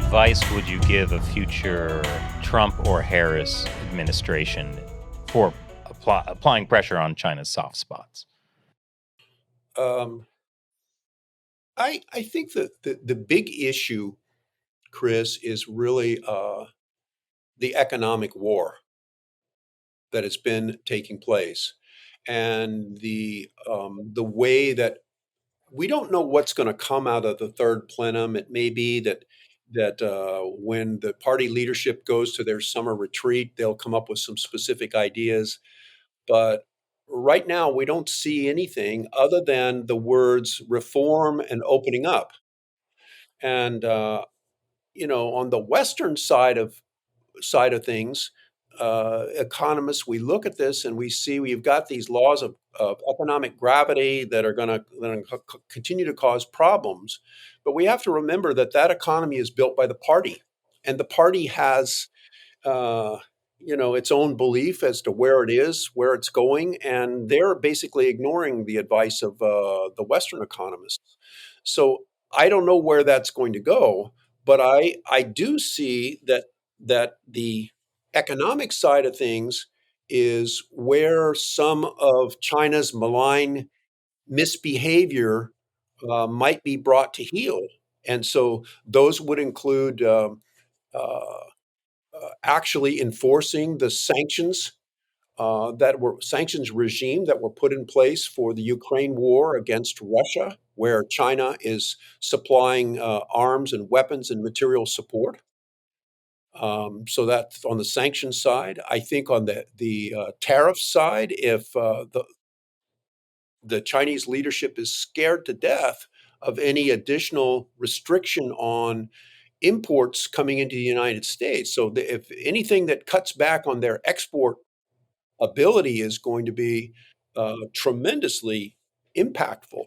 advice would you give a future Trump or Harris administration for applying pressure on China's soft spots? Um, I think that the big issue, Chris, is really the economic war that has been taking place, and the way that we don't know what's going to come out of the third plenum. It may be that when the party leadership goes to their summer retreat, they'll come up with some specific ideas. But right now, we don't see anything other than the words reform and opening up. And on the Western side of things, economists, we look at this and we see we've got these laws of economic gravity that are going to continue to cause problems. But we have to remember that that economy is built by the party, and the party has uh, its own belief as to where it is, where it's going, and they're basically ignoring the advice of the Western economists. So I don't know where that's going to go, but I do see that the economic side of things is where some of China's malign misbehavior might be brought to heel, and so those would include uh, actually enforcing the sanctions regime that were put in place for the Ukraine war against Russia, where China is supplying arms and weapons and material support. So that's on the sanctions side. I think on the tariff side, if the Chinese leadership is scared to death of any additional restriction on imports coming into the United States. So if anything that cuts back on their export ability is going to be tremendously impactful.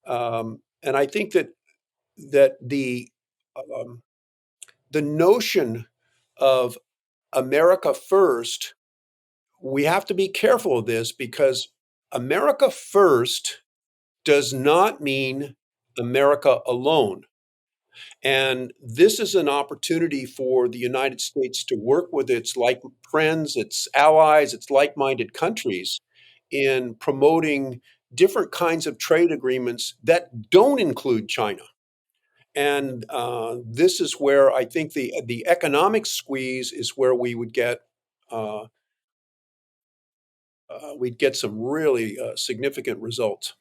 And I think that the notion of America first, we have to be careful of this because America first does not mean America alone. And this is an opportunity for the United States to work with its like friends, its allies, its like-minded countries in promoting different kinds of trade agreements that don't include China. And this is where I think the economic squeeze is where uh, we'd get some really significant results.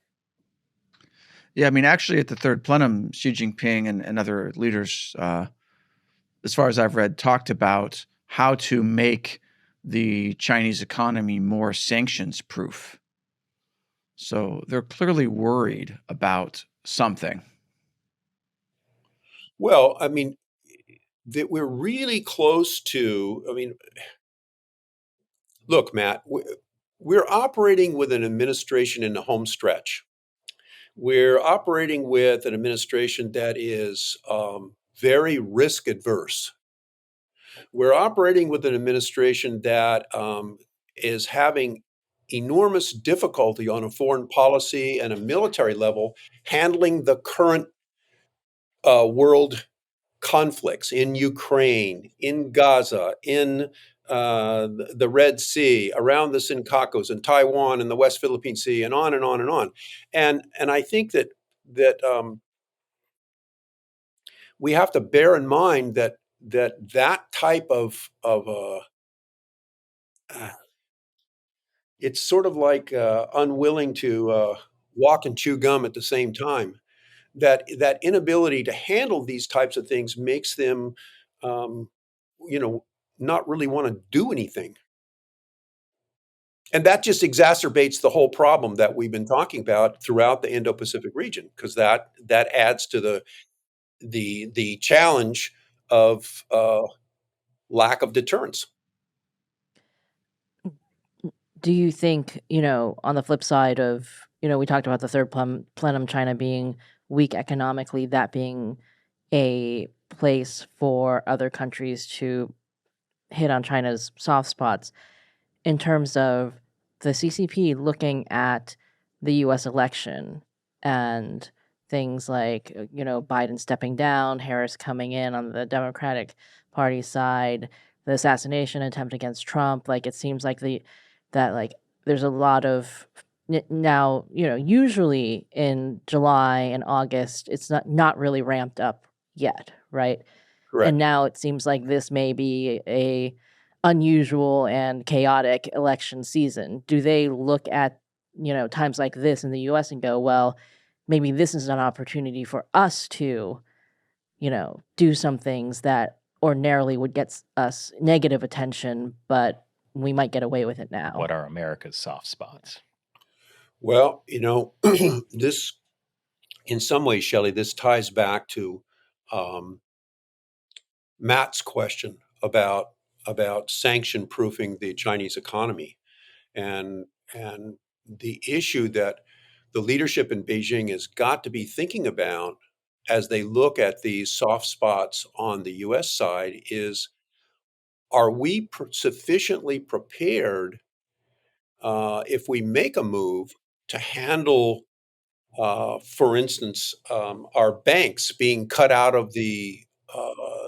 Yeah, I mean, actually, at the third plenum, Xi Jinping and other leaders, as far as I've read, talked about how to make the Chinese economy more sanctions proof. So they're clearly worried about something. Well, I mean, that we're really close to, I mean, look, Matt, we're operating with an administration in the home stretch. We're operating with an administration that is very risk adverse. We're operating with an administration that is having enormous difficulty on a foreign policy and a military level handling the current world conflicts in Ukraine, in Gaza, in the Red Sea, around the Senkakus, in Taiwan, and the West Philippine Sea, and on and on and on. And I think that we have to bear in mind that type of it's sort of like unwilling to walk and chew gum at the same time. That inability to handle these types of things makes them, um, you know, not really want to do anything. And that just exacerbates the whole problem that we've been talking about throughout the Indo-Pacific region, because that adds to the challenge of lack of deterrence. Do you think, on the flip side of, we talked about the third plenum, China being weak economically, that being a place for other countries to hit on China's soft spots, in terms of the CCP looking at the US election and things like, Biden stepping down, Harris coming in on the Democratic Party side, the assassination attempt against Trump. Like, it seems like there's a lot of now, usually in July and August, it's not really ramped up yet, right? Correct. And now it seems like this may be a unusual and chaotic election season. Do they look at, times like this in the US and go, well, maybe this is an opportunity for us to, do some things that ordinarily would get us negative attention, but we might get away with it now? What are America's soft spots? Well, this, in some ways, Shelley, this ties back to Matt's question about sanction proofing the Chinese economy, and the issue that the leadership in Beijing has got to be thinking about as they look at these soft spots on the U.S. side is, are we sufficiently prepared if we make a move to handle, for instance, our banks being cut out of the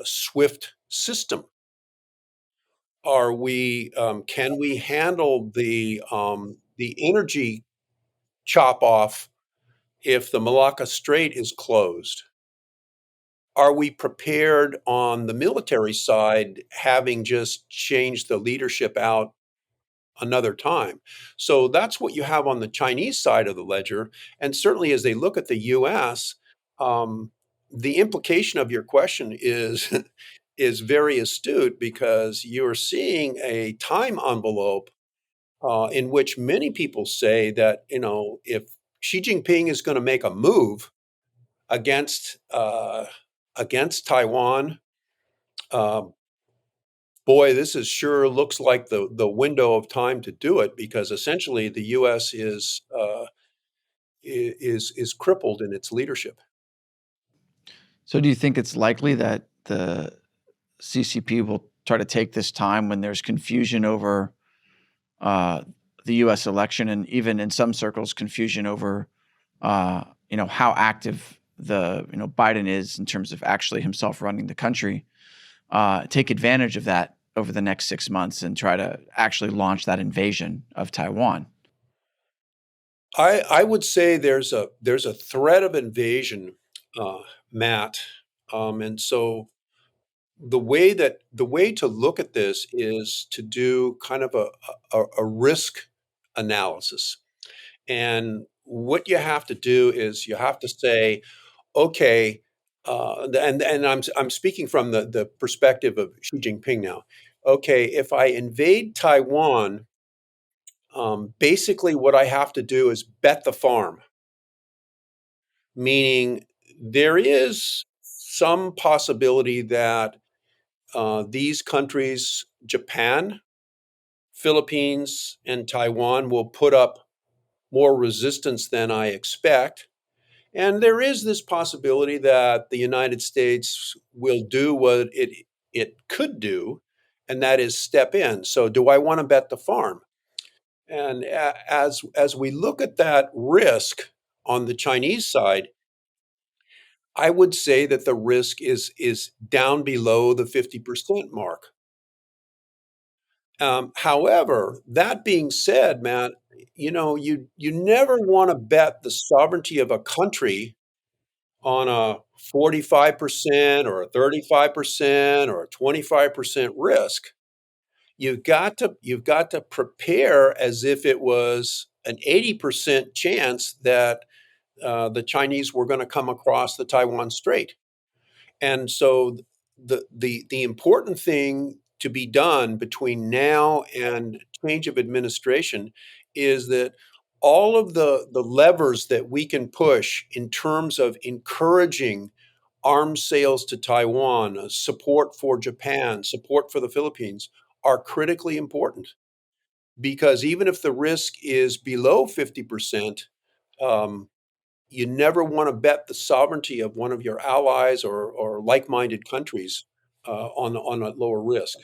SWIFT system? Can we handle the energy chop off if the Malacca Strait is closed? Are we prepared on the military side, having just changed the leadership out another time? So that's what you have on the Chinese side of the ledger. And certainly as they look at the US, the implication of your question is is very astute, because you're seeing a time envelope in which many people say that, if Xi Jinping is going to make a move against Taiwan, uh, boy, this is sure looks like the window of time to do it, because essentially the U.S. is crippled in its leadership. So do you think it's likely that the CCP will try to take this time when there's confusion over the U.S. election, and even in some circles confusion over how active the Biden is in terms of actually himself running the country, take advantage of that over the next 6 months and try to actually launch that invasion of Taiwan? I would say there's a threat of invasion, Matt, and so the way to look at this is to do kind of a risk analysis. And what you have to do is you have to say, okay, and I'm speaking from the perspective of Xi Jinping now. Okay, if I invade Taiwan, basically what I have to do is bet the farm, meaning there is some possibility that these countries, Japan, Philippines, and Taiwan, will put up more resistance than I expect. And there is this possibility that the United States will do what it could do, and that is step in. So, do I want to bet the farm? And as we look at that risk on the Chinese side, I would say that the risk is down below the 50% mark. However, that being said, Matt, you never want to bet the sovereignty of a country on a 45% or a 35% or a 25% risk. You've got to prepare as if it was an 80% chance that the Chinese were going to come across the Taiwan Strait. And so the important thing to be done between now and change of administration is that all of the levers that we can push in terms of encouraging arms sales to Taiwan, support for Japan, support for the Philippines, are critically important. Because even if the risk is below 50%, um, you never want to bet the sovereignty of one of your allies or like-minded countries on a lower risk.